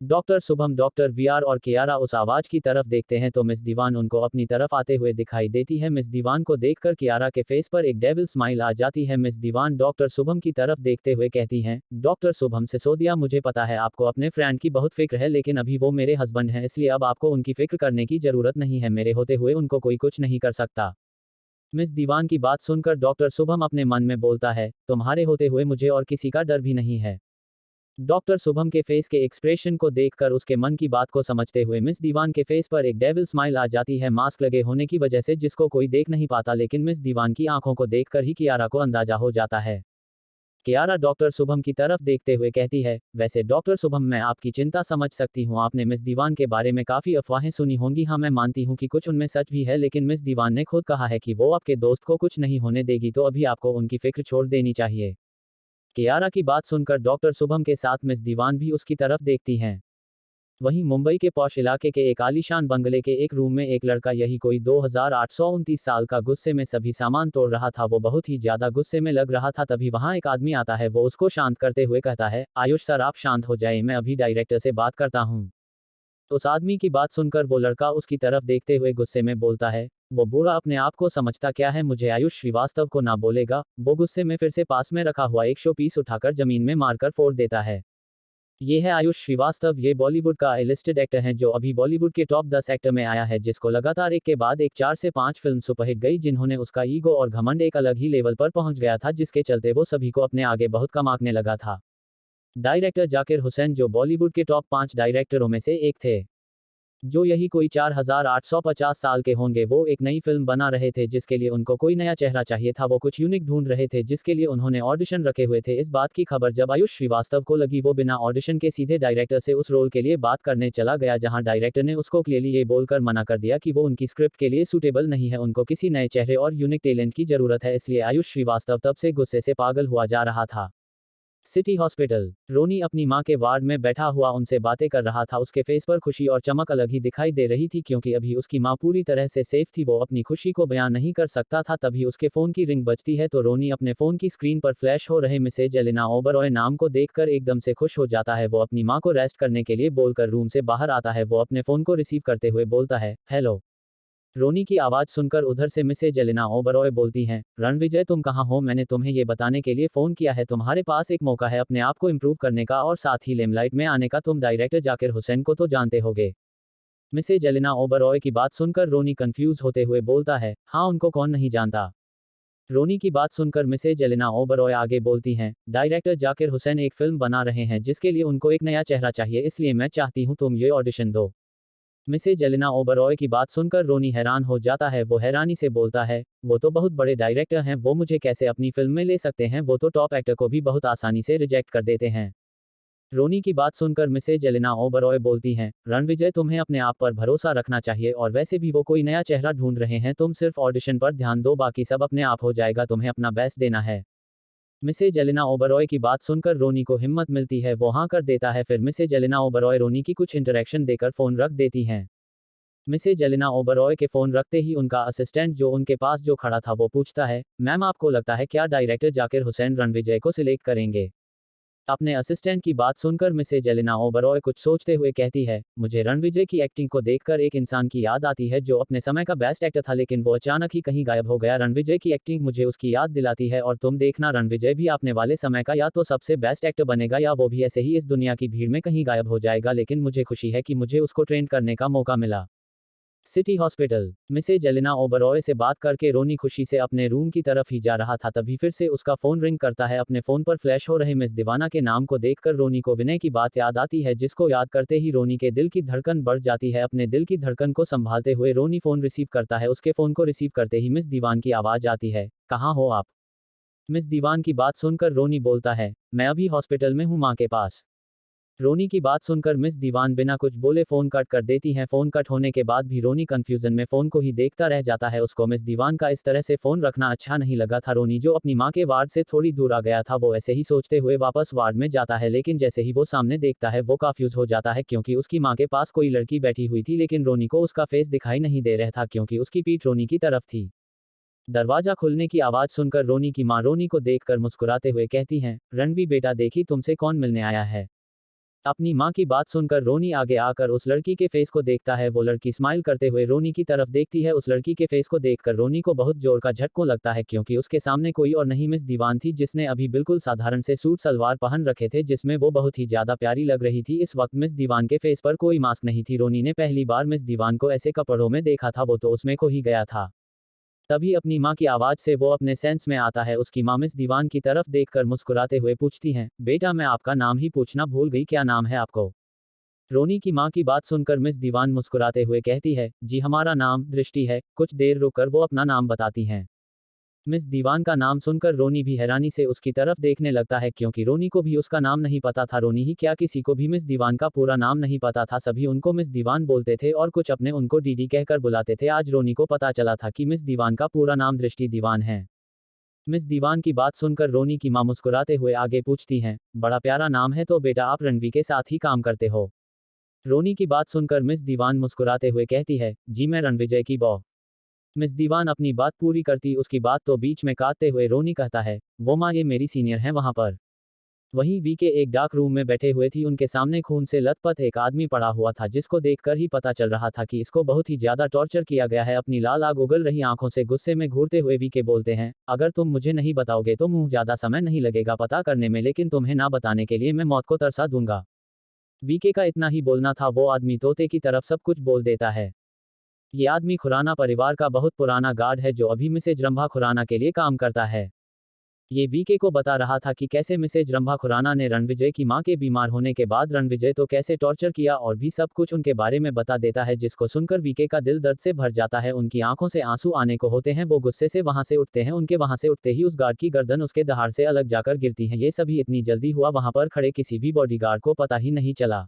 डॉक्टर शुभम, डॉक्टर वीआर और कियारा उस आवाज की तरफ देखते हैं तो मिस दीवान उनको अपनी तरफ आते हुए दिखाई देती है। मिस दीवान को देखकर कियारा के फेस पर एक डेविल स्माइल आ जाती है। मिस दीवान डॉक्टर शुभम की तरफ देखते हुए कहती हैं, डॉक्टर शुभम, सिसोदिया, मुझे पता है आपको अपने फ्रेंड की बहुत फिक्र है, लेकिन अभी वो मेरे हस्बैंड हैं, इसलिए अब आपको उनकी फिक्र करने की जरूरत नहीं है, मेरे होते हुए उनको कोई कुछ नहीं कर सकता। मिस दीवान की बात सुनकर डॉक्टर शुभम अपने मन में बोलता है, तुम्हारे होते हुए मुझे और किसी का डर भी नहीं है। डॉक्टर शुभम के फेस के एक्सप्रेशन को देखकर उसके मन की बात को समझते हुए मिस दीवान के फेस पर एक डेविल स्माइल आ जाती है, मास्क लगे होने की वजह से जिसको कोई देख नहीं पाता, लेकिन मिस दीवान की आंखों को देखकर ही कियारा को अंदाजा हो जाता है। कियारा डॉक्टर शुभम की तरफ देखते हुए कहती है, वैसे डॉक्टर शुभम, मैं आपकी चिंता समझ सकती हूँ, आपने मिस दीवान के बारे में काफी अफवाहें सुनी होंगी, हाँ मैं मानती हूँ कि कुछ उनमें सच भी है, लेकिन मिस दीवान ने खुद कहा है कि वो आपके दोस्त को कुछ नहीं होने देगी, तो अभी आपको उनकी फिक्र छोड़ देनी चाहिए। कियारा की बात सुनकर डॉक्टर शुभम के साथ मिस दीवान भी उसकी तरफ देखती हैं। वहीं मुंबई के पॉश इलाके के एक आलीशान बंगले के एक रूम में एक लड़का, यही कोई 2829 साल का, गुस्से में सभी सामान तोड़ रहा था। वो बहुत ही ज्यादा गुस्से में लग रहा था। तभी वहां एक आदमी आता है। वो उसको शांत करते हुए कहता है, आयुष सर, आप शांत हो जाए, मैं अभी डायरेक्टर से बात करता हूँ। उस आदमी की बात सुनकर वो लड़का उसकी तरफ देखते हुए गुस्से में बोलता है, वो बूढ़ा अपने आप को समझता क्या है, मुझे आयुष श्रीवास्तव को ना बोलेगा। वो गुस्से में फिर से पास में रखा हुआ एक शो पीस उठाकर जमीन में मारकर फोड़ देता है। ये है आयुष श्रीवास्तव। ये बॉलीवुड का लिस्टेड एक्टर है जो अभी बॉलीवुड के टॉप 10 एक्टर में आया है, जिसको लगातार एक के बाद एक 4 से 5 फिल्म सुपरहिट गई, जिन्होंने उसका ईगो और घमंड एक अलग ही लेवल पर पहुंच गया था, जिसके चलते वो सभी को अपने आगे बहुत कम आंकने लगा था। डायरेक्टर जाकिर हुसैन, जो बॉलीवुड के टॉप 5 डायरेक्टरों में से एक थे, जो यही कोई 4850 साल के होंगे, वो एक नई फिल्म बना रहे थे जिसके लिए उनको कोई नया चेहरा चाहिए था। वो कुछ यूनिक ढूंढ रहे थे जिसके लिए उन्होंने ऑडिशन रखे हुए थे। इस बात की खबर जब आयुष श्रीवास्तव को लगी, वो बिना ऑडिशन के सीधे डायरेक्टर से उस रोल के लिए बात करने चला गया, जहां डायरेक्टर ने उसको क्लियरली ये बोलकर मना कर दिया कि वो उनकी स्क्रिप्ट के लिए सूटेबल नहीं है, उनको किसी नए चेहरे और यूनिक टैलेंट की जरूरत है। इसलिए आयुष श्रीवास्तव तब से गुस्से से पागल हुआ जा रहा था। City hospital. रोनी अपनी मां के वार्ड में बैठा हुआ उनसे बातें कर रहा था। उसके फेस पर खुशी और चमक अलग ही दिखाई दे रही थी क्योंकि अभी उसकी मां पूरी तरह से सेफ थी। वो अपनी खुशी को बयान नहीं कर सकता था। तभी उसके फोन की रिंग बजती है तो रोनी अपने फोन की स्क्रीन पर फ्लैश हो रहे मिसेज एलिना ओबरॉय नाम को देखकर एकदम से खुश हो जाता है। वो अपनी मां को रेस्ट करने के लिए बोलकर रूम से बाहर आता है। वो अपने फोन को रिसीव करते हुए बोलता है, हेलो। रोनी की आवाज़ सुनकर उधर से मिसेज एलिना ओबरॉय बोलती हैं, रणविजय तुम कहाँ हो? मैंने तुम्हें ये बताने के लिए फ़ोन किया है तुम्हारे पास एक मौका है अपने आप को इम्प्रूव करने का और साथ ही लेमलाइट में आने का। तुम डायरेक्टर जाकिर हुसैन को तो जानते होगे। मिसेज एलिना ओबरॉय की बात सुनकर रोनी कंफ्यूज होते हुए बोलता है, हाँ उनको कौन नहीं जानता। रोनी की बात सुनकर मिसेज एलिना ओबरॉय आगे बोलती हैं, डायरेक्टर जाकिर हुसैन एक फिल्म बना रहे हैं जिसके लिए उनको एक नया चेहरा चाहिए, इसलिए मैं चाहती हूँ तुम ये ऑडिशन दो। मिसेज एलिना ओबरॉय की बात सुनकर रोनी हैरान हो जाता है। वो हैरानी से बोलता है, वो तो बहुत बड़े डायरेक्टर हैं, वो मुझे कैसे अपनी फिल्म में ले सकते हैं? वो तो टॉप एक्टर को भी बहुत आसानी से रिजेक्ट कर देते हैं। रोनी की बात सुनकर मिसेज एलिना ओबरॉय बोलती हैं, रणविजय तुम्हें अपने आप पर भरोसा रखना चाहिए और वैसे भी वो कोई नया चेहरा ढूंढ रहे हैं। तुम सिर्फ ऑडिशन पर ध्यान दो, बाकी सब अपने आप हो जाएगा, तुम्हें अपना बेस्ट देना है। मिसेज एलिना ओबरॉय की बात सुनकर रोनी को हिम्मत मिलती है। वो हाँ कर देता है। फिर मिसेज एलिना ओबरॉय रोनी की कुछ इंटरेक्शन देकर फ़ोन रख देती हैं। मिसेज एलिना ओबरॉय के फ़ोन रखते ही उनका असिस्टेंट जो उनके पास जो खड़ा था वो पूछता है, मैम आपको लगता है क्या डायरेक्टर जाकिर हुसैन रणविजय को सिलेक्ट करेंगे? अपने असिस्टेंट की बात सुनकर मिसेज एलिना ओबरॉय कुछ सोचते हुए कहती है, मुझे रणविजय की एक्टिंग को देखकर एक इंसान की याद आती है जो अपने समय का बेस्ट एक्टर था लेकिन वो अचानक ही कहीं गायब हो गया। रणविजय की एक्टिंग मुझे उसकी याद दिलाती है और तुम देखना रणविजय भी आने वाले समय का या तो सबसे बेस्ट एक्टर बनेगा या वो भी ऐसे ही इस दुनिया की भीड़ में कहीं गायब हो जाएगा। लेकिन मुझे खुशी है कि मुझे उसको ट्रेन करने का मौका मिला। City hospital. Mrs Elina Oberoi से बात करके रोनी खुशी से अपने रूम की तरफ ही जा रहा था तभी फिर से उसका फोन रिंग करता है। अपने फोन पर फ्लैश हो रहे मिस दीवाना के नाम को देखकर रोनी को विनय की बात याद आती है जिसको याद करते ही रोनी के दिल की धड़कन बढ़ जाती है। अपने दिल की धड़कन को संभालते हुए रोनी फोन रिसीव करता है। उसके फोन को रिसीव करते ही मिस दीवान की आवाज आती है, कहाँ हो आप? मिस दीवान की बात सुनकर रोनी बोलता है, मैं अभी हॉस्पिटल में हूँ माँ के पास। रोनी की बात सुनकर मिस दीवान बिना कुछ बोले फोन कट कर देती हैं। फोन कट होने के बाद भी रोनी कंफ्यूजन में फोन को ही देखता रह जाता है। उसको मिस दीवान का इस तरह से फोन रखना अच्छा नहीं लगा था। रोनी जो अपनी मां के वार्ड से थोड़ी दूर आ गया था वो ऐसे ही सोचते हुए वापस वार्ड में जाता है लेकिन जैसे ही वो सामने देखता है वो कंफ्यूज हो जाता है क्योंकि उसकी मां के पास कोई लड़की बैठी हुई थी लेकिन रोनी को उसका फेस दिखाई नहीं दे रहा था क्योंकि उसकी पीठ रोनी की तरफ थी। दरवाजा खुलने की आवाज सुनकर रोनी की मां रोनी को देखकर मुस्कुराते हुए कहती हैं, रणवी बेटा देखी तुमसे कौन मिलने आया है। अपनी मां की बात सुनकर रोनी आगे आकर उस लड़की के फेस को देखता है। वो लड़की स्माइल करते हुए रोनी की तरफ देखती है। उस लड़की के फेस को देखकर रोनी को बहुत जोर का झटका लगता है क्योंकि उसके सामने कोई और नहीं मिस दीवान थी जिसने अभी बिल्कुल साधारण से सूट सलवार पहन रखे थे जिसमें वो बहुत ही ज्यादा प्यारी लग रही थी। इस वक्त मिस दीवान के फेस पर कोई मास्क नहीं थी। रोनी ने पहली बार मिस दीवान को ऐसे कपड़ों में देखा था, वो तो उसमें खो ही गया था। तभी अपनी मां की आवाज से वो अपने सेंस में आता है। उसकी मां मिस दीवान की तरफ देखकर मुस्कुराते हुए पूछती हैं, बेटा मैं आपका नाम ही पूछना भूल गई, क्या नाम है आपको? रोनी की मां की बात सुनकर मिस दीवान मुस्कुराते हुए कहती है, जी हमारा नाम दृष्टि है। कुछ देर रुककर वो अपना नाम बताती हैं। मिस दीवान का नाम सुनकर रोनी भी हैरानी से उसकी तरफ देखने लगता है क्योंकि रोनी को भी उसका नाम नहीं पता था। रोनी ही क्या किसी को भी मिस दीवान का पूरा नाम नहीं पता था, सभी उनको मिस दीवान बोलते थे और कुछ अपने उनको डीडी कहकर बुलाते थे। आज रोनी को पता चला था कि मिस दीवान का पूरा नाम दृष्टि दीवान है। मिस दीवान की बात सुनकर रोनी की मां मुस्कुराते हुए आगे पूछती हैं, बड़ा प्यारा नाम है, तो बेटा आप रणवी के साथ ही काम करते हो? रोनी की बात सुनकर मिस दीवान मुस्कुराते हुए कहती है, जी मैं रणविजय की बॉ। मिस दीवान अपनी बात पूरी करती उसकी बात तो बीच में काटते हुए रोनी कहता है, वो माँ ये मेरी सीनियर हैं वहां पर। वहीं वी के एक डार्क रूम में बैठे हुए थी। उनके सामने खून से लथपथ एक आदमी पड़ा हुआ था जिसको देखकर ही पता चल रहा था कि इसको बहुत ही ज्यादा टॉर्चर किया गया है। अपनी लाल आग उगल रही आंखों से गुस्से में घूरते हुए वी के बोलते हैं, अगर तुम मुझे नहीं बताओगे तो मुंह ज्यादा समय नहीं लगेगा पता करने में, लेकिन तुम्हें ना बताने के लिए मैं मौत को तरसा दूंगा। वीके का इतना ही बोलना था, वो आदमी तोते की तरफ सब कुछ बोल देता है। ये आदमी खुराना परिवार का बहुत पुराना गार्ड है जो अभी मिसेज रंभा खुराना के लिए काम करता है। ये वीके को बता रहा था कि कैसे मिसेज रंभा खुराना ने रणविजय की मां के बीमार होने के बाद रणविजय तो कैसे टॉर्चर किया और भी सब कुछ उनके बारे में बता देता है जिसको सुनकर वीके का दिल दर्द से भर जाता है। उनकी आंखों से आंसू आने को होते हैं। वो गुस्से से वहां से उठते हैं। उनके वहां से उठते ही उस गार्ड की गर्दन उसके दहाड़ से अलग जाकर गिरती है। ये सभी इतनी जल्दी हुआ वहां पर खड़े किसी भी बॉडीगार्ड को पता ही नहीं चला।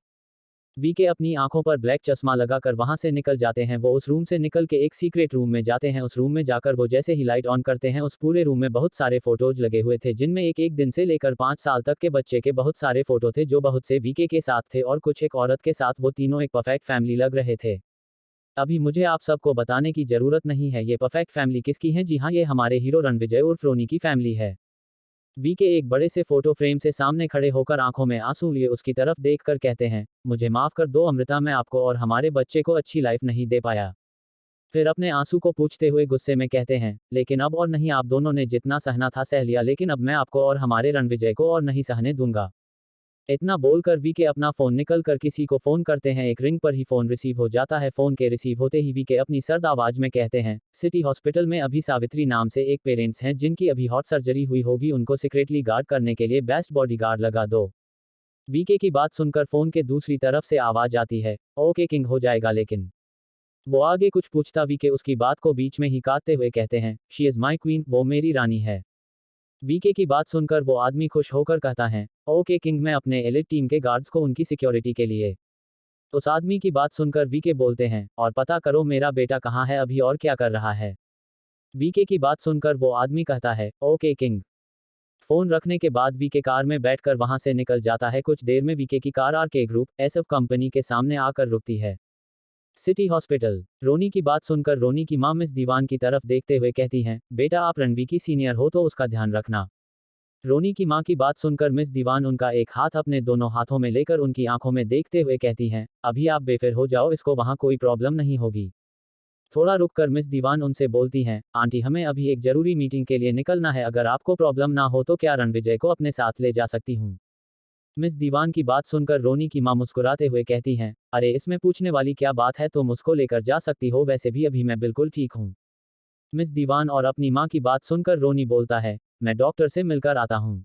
वीके अपनी आंखों पर ब्लैक चश्मा लगाकर वहां से निकल जाते हैं। वो उस रूम से निकल के एक सीक्रेट रूम में जाते हैं। उस रूम में जाकर वो जैसे ही लाइट ऑन करते हैं, उस पूरे रूम में बहुत सारे फोटोज लगे हुए थे, जिनमें एक एक दिन से लेकर 5 साल तक के बच्चे के बहुत सारे फोटो थे, जो बहुत से वीके के साथ थे और कुछ एक औरत के साथ। वो तीनों एक परफेक्ट फैमिली लग रहे थे। अभी मुझे आप सबको बताने की जरूरत नहीं है ये परफेक्ट फैमिली किसकी है। जी हाँ, ये हमारे हीरो रणविजय उर्फ रोनी की फैमिली है। वीके एक बड़े से फोटो फ्रेम से सामने खड़े होकर आंखों में आंसू लिए उसकी तरफ देखकर कहते हैं, मुझे माफ कर दो अमृता, मैं आपको और हमारे बच्चे को अच्छी लाइफ नहीं दे पाया। फिर अपने आंसू को पूछते हुए गुस्से में कहते हैं, लेकिन अब और नहीं, आप दोनों ने जितना सहना था सह लिया, लेकिन अब मैं आपको और हमारे रणविजय को और नहीं सहने दूंगा। इतना बोलकर वीके अपना फोन निकल कर किसी को फोन करते हैं। एक रिंग पर ही फोन रिसीव हो जाता है। फोन के रिसीव होते ही वीके अपनी सर्द आवाज में कहते हैं, सिटी हॉस्पिटल में अभी सावित्री नाम से एक पेरेंट्स हैं जिनकी अभी हॉट सर्जरी हुई होगी, उनको सीक्रेटली गार्ड करने के लिए बेस्ट बॉडीगार्ड लगा दो। वीके की बात सुनकर फोन के दूसरी तरफ से आवाज आती है, ओके किंग, हो जाएगा। लेकिन वो आगे कुछ पूछता वीके उसकी बात को बीच में ही काटते हुए कहते हैं, शी इज माई क्वीन, वो मेरी रानी है। वीके की बात सुनकर वो आदमी खुश होकर कहता है, ओके किंग, मैं अपने एलिट टीम के गार्ड्स को उनकी सिक्योरिटी के लिए। उस आदमी की बात सुनकर वीके बोलते हैं, और पता करो मेरा बेटा कहाँ है अभी और क्या कर रहा है। वीके की बात सुनकर वो आदमी कहता है, ओके किंग। फोन रखने के बाद वीके कार में बैठकर वहां से निकल जाता है। कुछ देर में वीके की car RK group SF company के सामने आकर रुकती है। City hospital. रोनी की बात सुनकर रोनी की मां मिस दीवान की तरफ देखते हुए कहती हैं, बेटा आप रणवी की सीनियर हो तो उसका ध्यान रखना। रोनी की मां की बात सुनकर मिस दीवान उनका एक हाथ अपने दोनों हाथों में लेकर उनकी आंखों में देखते हुए कहती हैं, अभी आप बेफिक्र हो जाओ, इसको वहां कोई प्रॉब्लम नहीं होगी। थोड़ा रुककर मिस दीवान उनसे बोलती हैं, आंटी हमें अभी एक जरूरी मीटिंग के लिए निकलना है, अगर आपको प्रॉब्लम ना हो तो क्या रणविजय को अपने साथ ले जा सकती हूँ। मिस दीवान की बात सुनकर रोनी की मां मुस्कुराते हुए कहती हैं, अरे इसमें पूछने वाली क्या बात है, तुम उसको लेकर जा सकती हो, वैसे भी अभी मैं बिल्कुल ठीक हूँ। मिस दीवान और अपनी मां की बात सुनकर रोनी बोलता है, मैं डॉक्टर से मिलकर आता हूँ।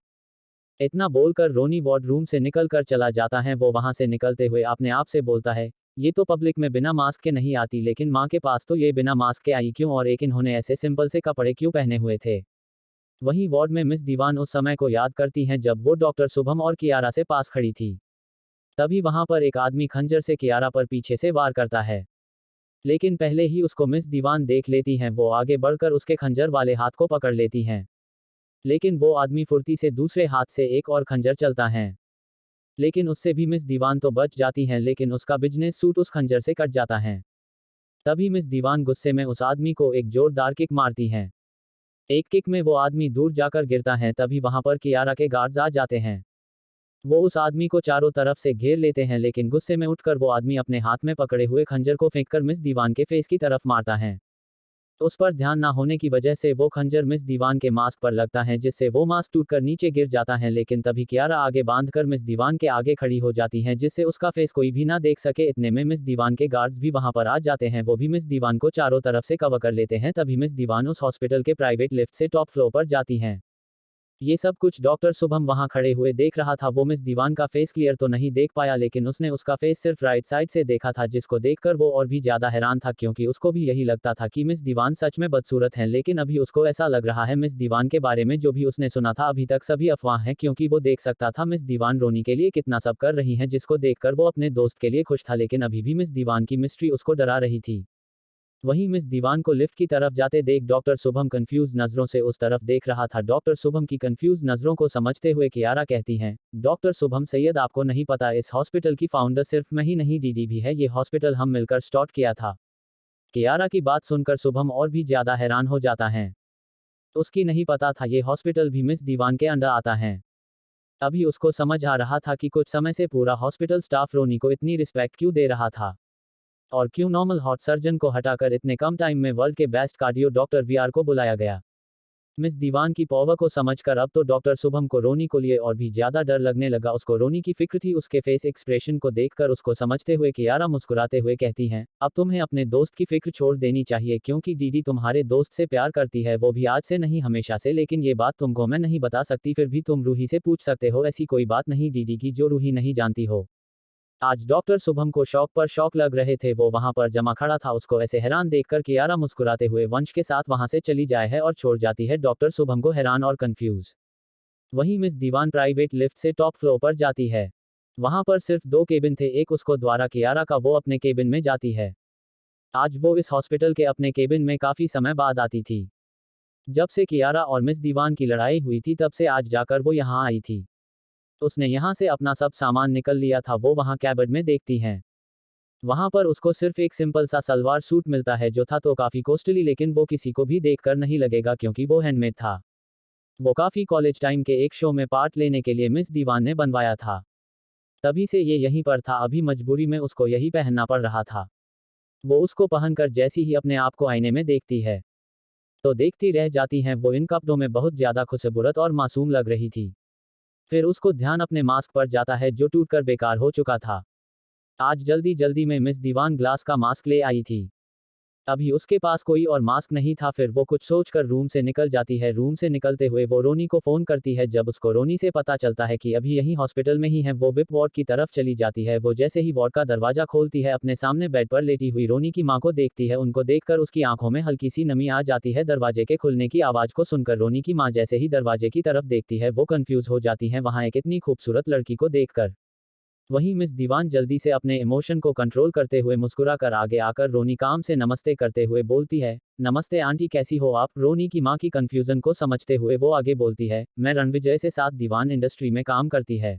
इतना बोलकर रोनी वार्ड रूम से निकल कर चला जाता है। वो वहां से निकलते हुए अपने आप से बोलता है, ये तो पब्लिक में बिना मास्क के नहीं आती, लेकिन माँ के पास तो ये बिना मास्क के आई क्यों, और एक इन्होंने ऐसे सिंपल से कपड़े क्यों पहने हुए थे। वहीं वार्ड में मिस दीवान उस समय को याद करती हैं जब वो डॉक्टर शुभम और कियारा से पास खड़ी थी। तभी वहां पर एक आदमी खंजर से कियारा पर पीछे से वार करता है, लेकिन पहले ही उसको मिस दीवान देख लेती हैं। वो आगे बढ़कर उसके खंजर वाले हाथ को पकड़ लेती हैं, लेकिन वो आदमी फुर्ती से दूसरे हाथ से एक और खंजर चलता है, लेकिन उससे भी मिस दीवान तो बच जाती हैं, लेकिन उसका बिजनेस सूट उस खंजर से कट जाता है। तभी मिस दीवान गुस्से में उस आदमी को एक जोरदार किक मारती हैं। एक किक में वो आदमी दूर जाकर गिरता है। तभी वहां पर कियारा के गार्ड्स आ जाते हैं। वो उस आदमी को चारों तरफ से घेर लेते हैं, लेकिन गुस्से में उठकर वो आदमी अपने हाथ में पकड़े हुए खंजर को फेंककर मिस दीवान के फेस की तरफ मारता है। उस पर ध्यान ना होने की वजह से वो खंजर मिस दीवान के मास्क पर लगता है, जिससे वो मास्क टूटकर नीचे गिर जाता है। लेकिन तभी कियारा आगे बांधकर मिस दीवान के आगे खड़ी हो जाती हैं, जिससे उसका फेस कोई भी ना देख सके। इतने में मिस दीवान के गार्ड्स भी वहां पर आ जाते हैं। वो भी मिस दीवान को चारों तरफ से कवर कर लेते हैं। तभी मिस दीवान उस हॉस्पिटल के प्राइवेट लिफ्ट से टॉप फ्लोर पर जाती हैं। ये सब कुछ डॉक्टर शुभम वहां खड़े हुए देख रहा था। वो मिस दीवान का फेस क्लियर तो नहीं देख पाया, लेकिन उसने उसका फेस सिर्फ राइट साइड से देखा था, जिसको देखकर वो और भी ज्यादा हैरान था, क्योंकि उसको भी यही लगता था कि मिस दीवान सच में बदसूरत हैं। लेकिन अभी उसको ऐसा लग रहा है मिस दीवान के बारे में जो भी उसने सुना था अभी तक सभी अफवाह हैं, क्योंकि वो देख सकता था मिस दीवान रोनी के लिए कितना सब कर रही हैं, जिसको देखकर वो अपने दोस्त के लिए खुश था। लेकिन अभी भी मिस दीवान की मिस्ट्री उसको डरा रही थी। वहीं मिस दीवान को लिफ्ट की तरफ जाते देख डॉक्टर शुभम कंफ्यूज नजरों से उस तरफ देख रहा था। डॉक्टर शुभम की कंफ्यूज नजरों को समझते हुए कियारा कहती हैं, डॉक्टर शुभम सैयद, आपको नहीं पता इस हॉस्पिटल की फाउंडर सिर्फ मैं ही नहीं, डीडी भी है। ये हॉस्पिटल हम मिलकर स्टार्ट किया था। कियारा की बात सुनकर शुभम और भी ज्यादा हैरान हो जाता है। उसकी नहीं पता था ये हॉस्पिटल भी मिस दीवान के अंडर आता है। अभी उसको समझ आ रहा था कि कुछ समय से पूरा हॉस्पिटल स्टाफ रोनी को इतनी रिस्पेक्ट क्यों दे रहा था, और क्यों नॉर्मल हार्ट सर्जन को हटाकर इतने कम टाइम में वर्ल्ड के बेस्ट कार्डियो डॉक्टर वीआर को बुलाया गया। मिस दीवान की पावर को समझकर अब तो डॉक्टर शुभम को रोनी को लिए और भी ज्यादा डर लगने लगा। उसको रोनी की फिक्र थी। उसके फेस एक्सप्रेशन को देखकर उसको समझते हुए कियारा मुस्कुराते हुए कहती हैं, अब तुम्हें अपने दोस्त की फिक्र छोड़ देनी चाहिए, क्योंकि दीदी तुम्हारे दोस्त से प्यार करती है, वो भी आज से नहीं हमेशा से। लेकिन ये बात तुमको मैं नहीं बता सकती, फिर भी तुम रूही से पूछ सकते हो। ऐसी कोई बात नहीं दीदी की जो रूही नहीं जानती हो। आज डॉक्टर शुभम को शौक पर शौक लग रहे थे। वो वहां पर जमा खड़ा था। उसको ऐसे हैरान देखकर कियारा मुस्कुराते हुए वंश के साथ वहां से चली जाए है और छोड़ जाती है डॉक्टर शुभम को हैरान और कंफ्यूज। वहीं मिस दीवान प्राइवेट लिफ्ट से टॉप फ्लोर पर जाती है। वहां पर सिर्फ 2 केबिन थे, एक उसको द्वारा कियारा का, वो अपने केबिन में जाती है। आज वो इस हॉस्पिटल के अपने केबिन में काफी समय बाद आती थी। जब से कियारा और मिस दीवान की लड़ाई हुई थी तब से आज जाकर वो यहाँ आई थी। उसने यहाँ से अपना सब सामान निकल लिया था, वो वहाँ कैबिन में देखती हैं। वहां पर उसको सिर्फ एक सिंपल सा सलवार सूट मिलता है जो था तो काफी कॉस्टली, लेकिन वो किसी को भी देखकर नहीं लगेगा क्योंकि वो हैंडमेड था। वो काफी कॉलेज टाइम के एक शो में पार्ट लेने के लिए मिस दीवान ने बनवाया था। तभी से ये यहीं पर था, अभी मजबूरी में उसको यही पहनना पड़ रहा था। वो उसको पहनकर जैसी ही अपने आप को आईने में देखती है तो देखती रह जाती हैं, वो इन कपड़ों में बहुत ज्यादा खूबसूरत और मासूम लग रही थी। फिर उसको ध्यान अपने मास्क पर जाता है जो टूटकर बेकार हो चुका था। आज जल्दी जल्दी में मिस दीवान ग्लास का मास्क ले आई थी। अभी उसके पास कोई और मास्क नहीं था। फिर वो कुछ सोचकर रूम से निकल जाती है। रूम से निकलते हुए वो रोनी को फोन करती है। जब उसको रोनी से पता चलता है कि अभी यही हॉस्पिटल में ही है, वो विप वार्ड की तरफ चली जाती है। वो जैसे ही वार्ड का दरवाजा खोलती है, अपने सामने बेड पर लेटी हुई रोनी की मां को देखती है। उनको देखकर उसकी आंखों में हल्की सी नमी आ जाती है। दरवाजे के खुलने की आवाज को सुनकर रोनी की मां जैसे ही दरवाजे की तरफ देखती है, वो कंफ्यूज हो जाती है वहां एक इतनी खूबसूरत लड़की को देखकर। वहीं मिस दीवान जल्दी से अपने इमोशन को कंट्रोल करते हुए मुस्कुरा कर आगे आकर रोनी काम से नमस्ते करते हुए बोलती है, नमस्ते आंटी, कैसी हो आप? रोनी की मां की कंफ्यूजन को समझते हुए वो आगे बोलती है, मैं रणविजय से साथ दीवान इंडस्ट्री में काम करती है।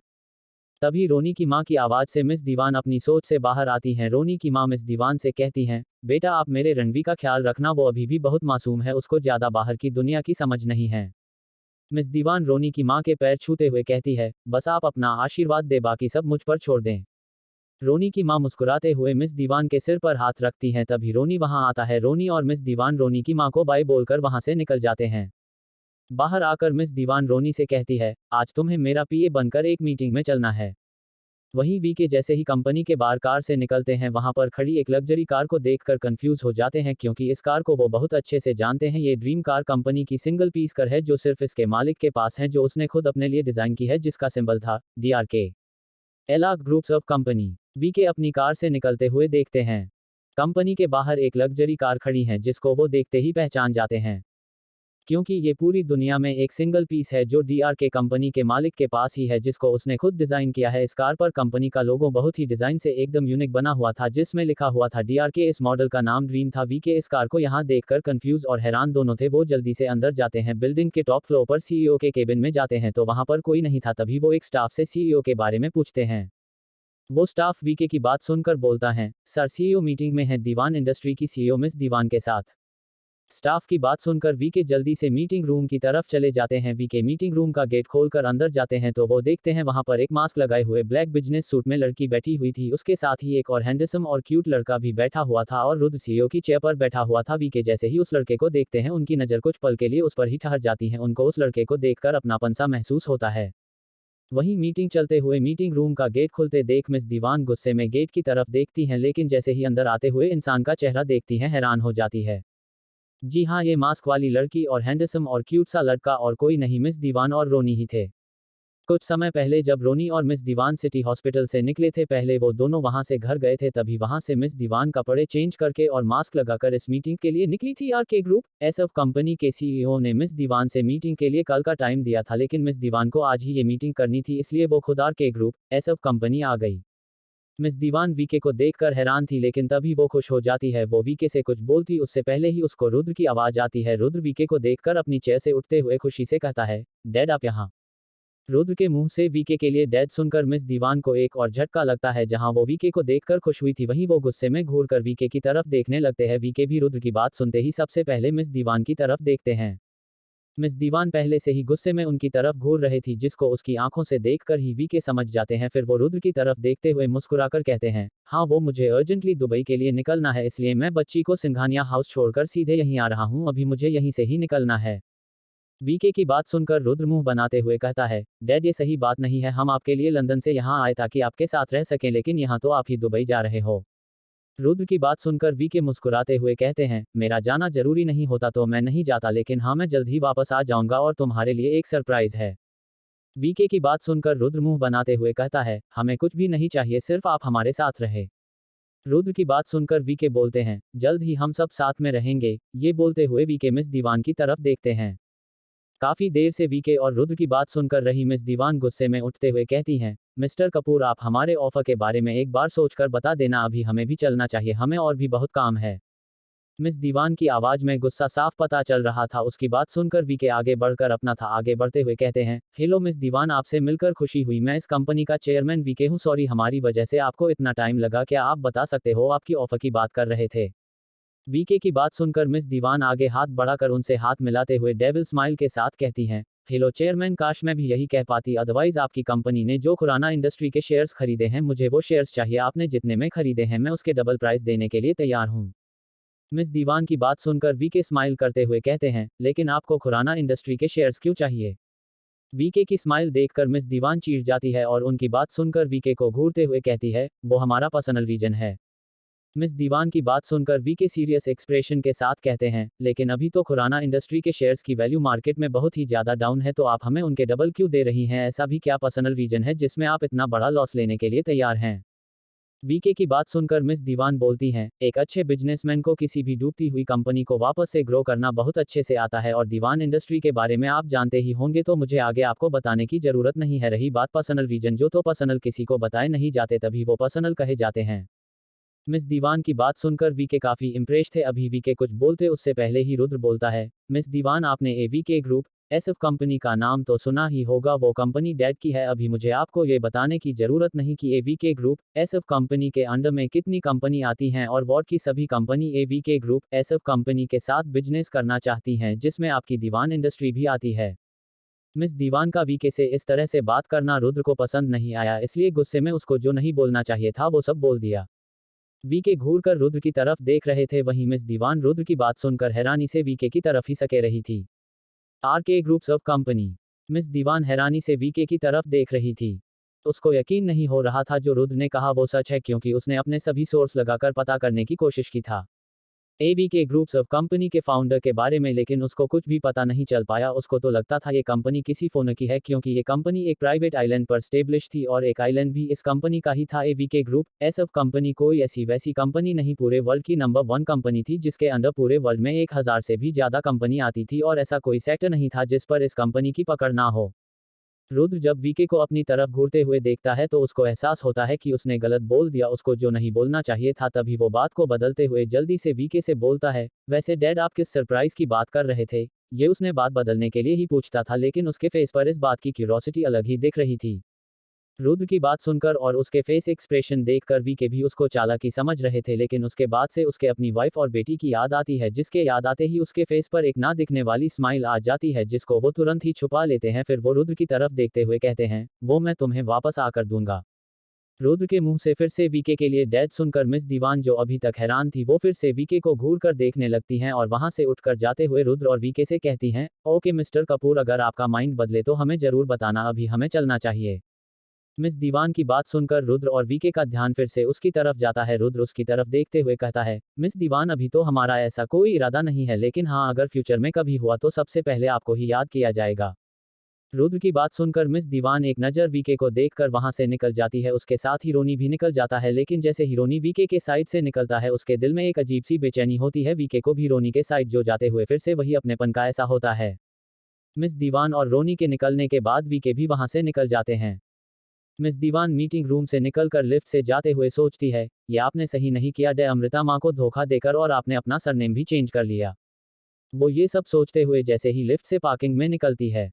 तभी रोनी की मां की आवाज से मिस दीवान अपनी सोच से बाहर आती हैं। रोनी की मां मिस दीवान से कहती हैं, बेटा आप मेरे रणवी का ख्याल रखना, वो अभी भी बहुत मासूम है, उसको ज्यादा बाहर की दुनिया की समझ नहीं है। मिस दीवान रोनी की मां के पैर छूते हुए कहती है, बस आप अपना आशीर्वाद दे, बाकी सब मुझ पर छोड़ दें। रोनी की मां मुस्कुराते हुए मिस दीवान के सिर पर हाथ रखती हैं। तभी रोनी वहां आता है। रोनी और मिस दीवान रोनी की मां को बाय बोलकर वहां से निकल जाते हैं। बाहर आकर मिस दीवान रोनी से कहती है, आज तुम्हें मेरा पीए बनकर एक मीटिंग में चलना है। वहीं वीके जैसे ही कंपनी के बाहर कार से निकलते हैं, वहां पर खड़ी एक लग्जरी कार को देखकर कंफ्यूज हो जाते हैं क्योंकि इस कार को वो बहुत अच्छे से जानते हैं। ये ड्रीम कार कंपनी की सिंगल पीस कार है जो सिर्फ इसके मालिक के पास है, जो उसने खुद अपने लिए डिजाइन की है, जिसका सिंबल था DRK, एलाक ग्रुप्स ऑफ कंपनी। वीके अपनी कार से निकलते हुए देखते हैं। कंपनी के बाहर एक लग्जरी कार खड़ी है जिसको वो देखते ही पहचान जाते हैं क्योंकि ये पूरी दुनिया में एक सिंगल पीस है जो DRK कंपनी के मालिक के पास ही है, जिसको उसने खुद डिजाइन किया है। इस कार पर कंपनी का लोगो बहुत ही डिजाइन से एकदम यूनिक बना हुआ था जिसमें लिखा हुआ था DRK। इस मॉडल का नाम ड्रीम था। वीके इस कार को यहाँ देखकर कंफ्यूज और हैरान दोनों थे। वो जल्दी से अंदर जाते हैं। बिल्डिंग के टॉप फ्लोर पर CEO के केबिन में जाते हैं तो वहां पर कोई नहीं था। तभी वो एक स्टाफ से CEO के बारे में पूछते हैं। वो स्टाफ वीके की बात सुनकर बोलता है, सर CEO मीटिंग में है दीवान इंडस्ट्री की CEO मिस दीवान के साथ। स्टाफ की बात सुनकर वीके जल्दी से मीटिंग रूम की तरफ चले जाते हैं। वीके मीटिंग रूम का गेट खोलकर अंदर जाते हैं तो वो देखते हैं वहां पर एक मास्क लगाए हुए ब्लैक बिजनेस सूट में लड़की बैठी हुई थी। उसके साथ ही एक और हैंडसम और क्यूट लड़का भी बैठा हुआ था और रुद्र CEO की चेयर पर बैठा हुआ था। वीके जैसे ही उस लड़के को देखते हैं, उनकी नजर कुछ पल के लिए उस पर ही ठहर जाती है। उनको उस लड़के को देखकर अपनापन सा महसूस होता है। वहीं मीटिंग चलते हुए मीटिंग रूम का गेट खुलते देख मिस दीवान गुस्से में गेट की तरफ देखती हैं, लेकिन जैसे ही अंदर आते हुए इंसान का चेहरा देखती हैं, हैरान हो जाती है। जी हाँ, ये मास्क वाली लड़की और हैंडसम और क्यूट सा लड़का और कोई नहीं, मिस दीवान और रोनी ही थे। कुछ समय पहले जब रोनी और मिस दीवान सिटी हॉस्पिटल से निकले थे, पहले वो दोनों वहां से घर गए थे, तभी वहां से मिस दीवान कपड़े चेंज करके और मास्क लगाकर इस मीटिंग के लिए निकली थी। RK ग्रुप SF कंपनी के CEO ने मिस दीवान से मीटिंग के लिए कल का टाइम दिया था, लेकिन मिस दीवान को आज ही ये मीटिंग करनी थी, इसलिए वो खुद RK ग्रुप SF कंपनी आ गई। मिस दीवान वीके को देखकर हैरान थी, लेकिन तभी वो खुश हो जाती है। वो वीके से कुछ बोलती उससे पहले ही उसको रुद्र की आवाज आती है। रुद्र वीके को देखकर अपनी चेयर से उठते हुए खुशी से कहता है, डैड आप यहाँ। रुद्र के मुंह से वीके के लिए डैड सुनकर मिस दीवान को एक और झटका लगता है। जहां वो वीके को देखकर खुश हुई थी, वहीं वो गुस्से में घूरकर वीके की तरफ देखने लगते हैं। वीके भी रुद्र की बात सुनते ही सबसे पहले मिस दीवान की तरफ देखते हैं। मिस दीवान पहले से ही गुस्से में उनकी तरफ घूर रही थी, जिसको उसकी आंखों से देखकर ही वीके समझ जाते हैं। फिर वो रुद्र की तरफ देखते हुए मुस्कुराकर कहते हैं, हाँ वो मुझे अर्जेंटली दुबई के लिए निकलना है, इसलिए मैं बच्ची को सिंघानिया हाउस छोड़कर सीधे यहीं आ रहा हूँ, अभी मुझे यहीं से ही निकलना है। वीके की बात सुनकर रुद्र मुंह बनाते हुए कहता है, डैड ये सही बात नहीं है, हम आपके लिए लंदन से यहाँ आए ताकि आपके साथ रह सकें, लेकिन यहाँ तो आप ही दुबई जा रहे हो। रुद्र की बात सुनकर वीके मुस्कुराते हुए कहते हैं, मेरा जाना जरूरी नहीं होता तो मैं नहीं जाता, लेकिन हाँ मैं जल्द ही वापस आ जाऊंगा और तुम्हारे लिए एक सरप्राइज है। वीके की बात सुनकर रुद्र मुंह बनाते हुए कहता है, हमें कुछ भी नहीं चाहिए, सिर्फ आप हमारे साथ रहे। रुद्र की बात सुनकर वीके बोलते हैं, जल्द ही हम सब साथ में रहेंगे। ये बोलते हुए वीके मिस दीवान की तरफ देखते हैं। काफी देर से वीके और रुद्र की बात सुनकर रही मिस दीवान गुस्से में उठते हुए कहती हैं, मिस्टर कपूर आप हमारे ऑफर के बारे में एक बार सोचकर बता देना, अभी हमें भी चलना चाहिए, हमें और भी बहुत काम है। मिस दीवान की आवाज में गुस्सा साफ पता चल रहा था। उसकी बात सुनकर वीके आगे बढ़कर अपना था आगे बढ़ते हुए कहते हैं, हेलो मिस दीवान, आपसे मिलकर खुशी हुई, मैं इस कंपनी का चेयरमैन वीके हूँ, सॉरी हमारी वजह से आपको इतना टाइम लगा, क्या आप बता सकते हो आपकी ऑफर की बात कर रहे थे। वीके की बात सुनकर मिस दीवान आगे हाथ बढ़ाकर उनसे हाथ मिलाते हुए डेविल स्माइल के साथ कहती हैं, हेलो चेयरमैन, काश मैं भी यही कह पाती, अदरवाइज आपकी कंपनी ने जो खुराना इंडस्ट्री के शेयर्स खरीदे हैं मुझे वो शेयर्स चाहिए, आपने जितने में खरीदे हैं मैं उसके डबल प्राइस देने के लिए तैयार हूँ। मिस दीवान की बात सुनकर वीके स्माइल करते हुए कहते हैं, लेकिन आपको खुराना इंडस्ट्री के शेयर्स क्यों चाहिए। वीके की स्माइल देखकर मिस दीवान चीढ़ जाती है और उनकी बात सुनकर वीके को घूरते हुए कहती है, वो हमारा पर्सनल रीजन है। मिस दीवान की बात सुनकर वीके सीरियस एक्सप्रेशन के साथ कहते हैं, लेकिन अभी तो खुराना इंडस्ट्री के शेयर्स की वैल्यू मार्केट में बहुत ही ज्यादा डाउन है, तो आप हमें उनके डबल क्यों दे रही हैं, ऐसा भी क्या पर्सनल रीजन है जिसमें आप इतना बड़ा लॉस लेने के लिए तैयार हैं। वीके की बात सुनकर मिस दीवान बोलती हैं, एक अच्छे बिजनेसमैन को किसी भी डूबती हुई कंपनी को वापस से ग्रो करना बहुत अच्छे से आता है, और दीवान इंडस्ट्री के बारे में आप जानते ही होंगे, तो मुझे आगे आपको बताने की जरूरत नहीं है। रही बात पर्सनल रीजन, जो तो पर्सनल किसी को बताए नहीं जाते तभी वो पर्सनल कहे जाते हैं। मिस दीवान की बात सुनकर वीके काफी इम्प्रेस थे। अभी वीके कुछ बोलते उससे पहले ही रुद्र बोलता है, मिस दीवान आपने एवीके ग्रुप एसएफ कंपनी का नाम तो सुना ही होगा, वो कंपनी डैड की है। अभी मुझे आपको ये बताने की जरूरत नहीं कि एवीके ग्रुप एसएफ कंपनी के अंडर में कितनी कंपनी आती हैं और वॉट की सभी कंपनी एवीके ग्रुप एसएफ कंपनी के साथ बिजनेस करना चाहती हैं, जिसमें आपकी दीवान इंडस्ट्री भी आती है। मिस दीवान का वीके से इस तरह से बात करना रुद्र को पसंद नहीं आया, इसलिए गुस्से में उसको जो नहीं बोलना चाहिए था वो सब बोल दिया। वीके घूरकर रुद्र की तरफ देख रहे थे, वहीं मिस दीवान रुद्र की बात सुनकर हैरानी से वीके की तरफ ही सके रही थी। RK groups of company. Miss Dewan हैरानी से वीके की तरफ देख रही थी। उसको यकीन नहीं हो रहा था जो रुद्र ने कहा वो सच है, क्योंकि उसने अपने सभी सोर्स लगाकर पता करने की कोशिश की था एवीके ग्रुप्स ऑफ कंपनी के फाउंडर के बारे में, लेकिन उसको कुछ भी पता नहीं चल पाया। उसको तो लगता था ये कंपनी किसी फोन की है, क्योंकि ये कंपनी एक प्राइवेट आइलैंड पर स्टेब्लिश थी और एक आइलैंड भी इस कंपनी का ही था। एवीके ग्रुप एसएफ कंपनी कोई ऐसी वैसी कंपनी नहीं, पूरे वर्ल्ड की नंबर 1 कंपनी थी, जिसके अंदर पूरे वर्ल्ड में 1000 से भी ज्यादा कंपनी आती थी, और ऐसा कोई सेक्टर नहीं था जिस पर इस कंपनी की पकड़ ना हो। रुद्र जब वीके को अपनी तरफ घूरते हुए देखता है तो उसको एहसास होता है कि उसने गलत बोल दिया, उसको जो नहीं बोलना चाहिए था। तभी वो बात को बदलते हुए जल्दी से वीके से बोलता है, वैसे डैड आप किस सरप्राइज की बात कर रहे थे। ये उसने बात बदलने के लिए ही पूछता था, लेकिन उसके फेस पर इस बात की क्यूरोसिटी अलग ही दिख रही थी। रुद्र की बात सुनकर और उसके फेस एक्सप्रेशन देखकर वीके भी उसको चालाकी समझ रहे थे, लेकिन उसके बाद से उसके अपनी वाइफ और बेटी की याद आती है, जिसके याद आते ही उसके फेस पर एक ना दिखने वाली स्माइल आ जाती है, जिसको वो तुरंत ही छुपा लेते हैं। फिर वो रुद्र की तरफ देखते हुए कहते हैं, वो मैं तुम्हें वापस आकर दूंगा। रुद्र के मुंह से फिर से वीके के लिए डैड सुनकर मिस दीवान जो अभी तक हैरान थी वो फिर से वीके को घूर कर देखने लगती हैं, और वहां से उठकर जाते हुए रुद्र और वीके से कहती हैं, ओके मिस्टर कपूर, अगर आपका माइंड बदले तो हमें जरूर बताना, अभी हमें चलना चाहिए। मिस दीवान की बात सुनकर रुद्र और वीके का ध्यान फिर से उसकी तरफ जाता है। रुद्र उसकी तरफ देखते हुए कहता है, मिस दीवान अभी तो हमारा ऐसा कोई इरादा नहीं है, लेकिन हाँ अगर फ्यूचर में कभी हुआ तो सबसे पहले आपको ही याद किया जाएगा। रुद्र की बात सुनकर मिस दीवान एक नज़र वीके को देखकर वहां से निकल जाती है। उसके साथ ही रोनी भी निकल जाता है, लेकिन जैसे ही रोनी वीके के साइड से निकलता है उसके दिल में एक अजीब सी बेचैनी होती है। वीके को भी रोनी के साइड जो जाते हुए फिर से वही अपनेपन का ऐसा होता है। मिस दीवान और रोनी के निकलने के बाद वीके भी वहां से निकल जाते हैं। मिस दीवान मीटिंग रूम से निकलकर लिफ्ट से जाते हुए सोचती है, ये आपने सही नहीं किया डे, अमृता माँ को धोखा देकर, और आपने अपना सरनेम भी चेंज कर लिया। वो ये सब सोचते हुए जैसे ही लिफ्ट से पार्किंग में निकलती है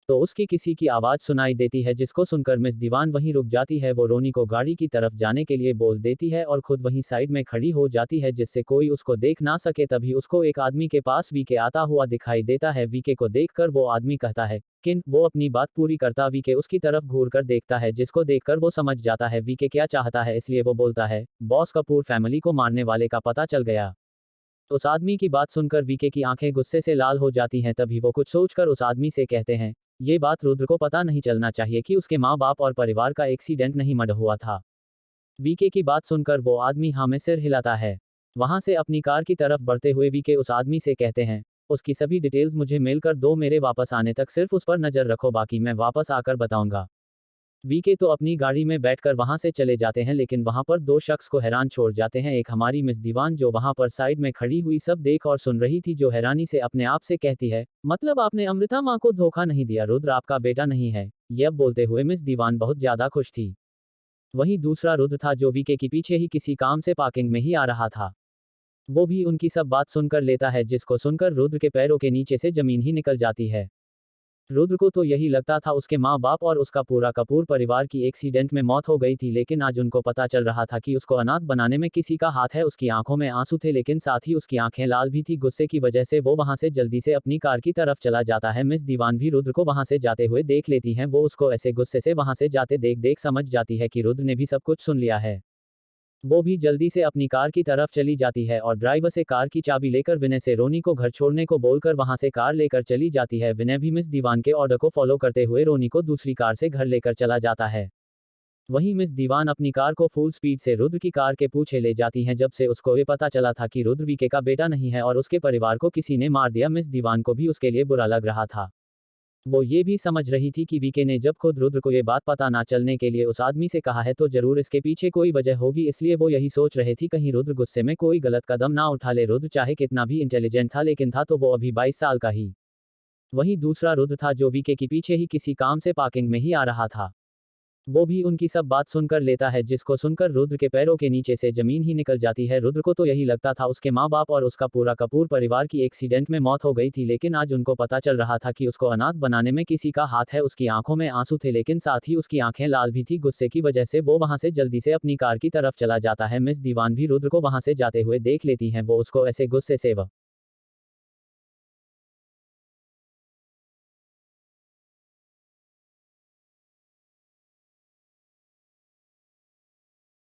तो उसकी किसी की आवाज़ सुनाई देती है, जिसको सुनकर मिस दीवान वहीं रुक जाती है। वो रोनी को गाड़ी की तरफ जाने के लिए बोल देती है और खुद वहीं साइड में खड़ी हो जाती है, जिससे कोई उसको देख ना सके। तभी उसको एक आदमी के पास वीके आता हुआ दिखाई देता है। वीके को देखकर वो आदमी कहता है, किन वो अपनी बात पूरी करता वीके उसकी तरफ घूर कर देखता है, जिसको देखकर वो समझ जाता है वीके क्या चाहता है, इसलिए वो बोलता है, बॉस कपूर फैमिली को मारने वाले का पता चल गया। उस आदमी की बात सुनकर वीके की आंखें गुस्से से लाल हो जाती हैं। तभी वो कुछ सोचकर उस आदमी से कहते हैं, ये बात रुद्र को पता नहीं चलना चाहिए कि उसके माँ बाप और परिवार का एक्सीडेंट नहीं मर्डर हुआ था। वीके की बात सुनकर वो आदमी हाँ में सिर हिलाता है। वहां से अपनी कार की तरफ बढ़ते हुए वीके उस आदमी से कहते हैं, उसकी सभी डिटेल्स मुझे मेल कर दो, मेरे वापस आने तक सिर्फ उस पर नजर रखो, बाकी मैं वापस आकर बताऊंगा। वीके तो अपनी गाड़ी में बैठकर वहां से चले जाते हैं, लेकिन वहां पर दो शख्स को हैरान छोड़ जाते हैं। एक हमारी मिस दीवान जो वहां पर साइड में खड़ी हुई सब देख और सुन रही थी, जो हैरानी से अपने आप से कहती है, मतलब आपने अमृता माँ को धोखा नहीं दिया, रुद्र आपका बेटा नहीं है। यह बोलते हुए मिस दीवान बहुत ज्यादा खुश थी। वहीं दूसरा रुद्र था जो वीके के पीछे ही किसी काम से पार्किंग में ही आ रहा था। वो भी उनकी सब बात सुनकर लेता है, जिसको सुनकर रुद्र के पैरों के नीचे से जमीन ही निकल जाती है। रुद्र को तो यही लगता था उसके माँ बाप और उसका पूरा कपूर परिवार की एक्सीडेंट में मौत हो गई थी, लेकिन आज उनको पता चल रहा था कि उसको अनाथ बनाने में किसी का हाथ है। उसकी आंखों में आंसू थे, लेकिन साथ ही उसकी आंखें लाल भी थी। गुस्से की वजह से वो वहां से जल्दी से अपनी कार की तरफ चला जाता है। मिस दीवान भी रुद्र को वहां से जाते हुए देख लेती हैं। वो उसको ऐसे गुस्से से वहां से जाते देख देख समझ जाती है कि रुद्र ने भी सब कुछ सुन लिया है। वो भी जल्दी से अपनी कार की तरफ चली जाती है और ड्राइवर से कार की चाबी लेकर विनय से रोनी को घर छोड़ने को बोलकर वहां से कार लेकर चली जाती है। विनय भी मिस दीवान के ऑर्डर को फॉलो करते हुए रोनी को दूसरी कार से घर लेकर चला जाता है। वहीं मिस दीवान अपनी कार को फुल स्पीड से रुद्र की कार के पीछे ले जाती हैं। जब से उसको ये पता चला था कि रुद्र वीके का बेटा नहीं है और उसके परिवार को किसी ने मार दिया, मिस दीवान को भी उसके लिए बुरा लग रहा था। वो ये भी समझ रही थी कि वीके ने जब खुद रुद्र को ये बात पता ना चलने के लिए उस आदमी से कहा है तो जरूर इसके पीछे कोई वजह होगी, इसलिए वो यही सोच रही थी कहीं रुद्र गुस्से में कोई गलत कदम ना उठा ले। रुद्र चाहे कितना भी इंटेलिजेंट था, लेकिन था तो वो अभी 22 साल का ही। वहीं दूसरा रुद्र था जो वीके के पीछे ही किसी काम से पार्किंग में ही आ रहा था। वो भी उनकी सब बात सुनकर लेता है, जिसको सुनकर रुद्र के पैरों के नीचे से जमीन ही निकल जाती है। रुद्र को तो यही लगता था उसके माँ बाप और उसका पूरा कपूर परिवार की एक्सीडेंट में मौत हो गई थी, लेकिन आज उनको पता चल रहा था कि उसको अनाथ बनाने में किसी का हाथ है। उसकी आंखों में आंसू थे, लेकिन साथ ही उसकी आंखें लाल भी थी। गुस्से की वजह से वो वहां से जल्दी से अपनी कार की तरफ चला जाता है। मिस दीवान भी रुद्र को वहां से जाते हुए देख लेती हैं। वो उसको ऐसे गुस्से से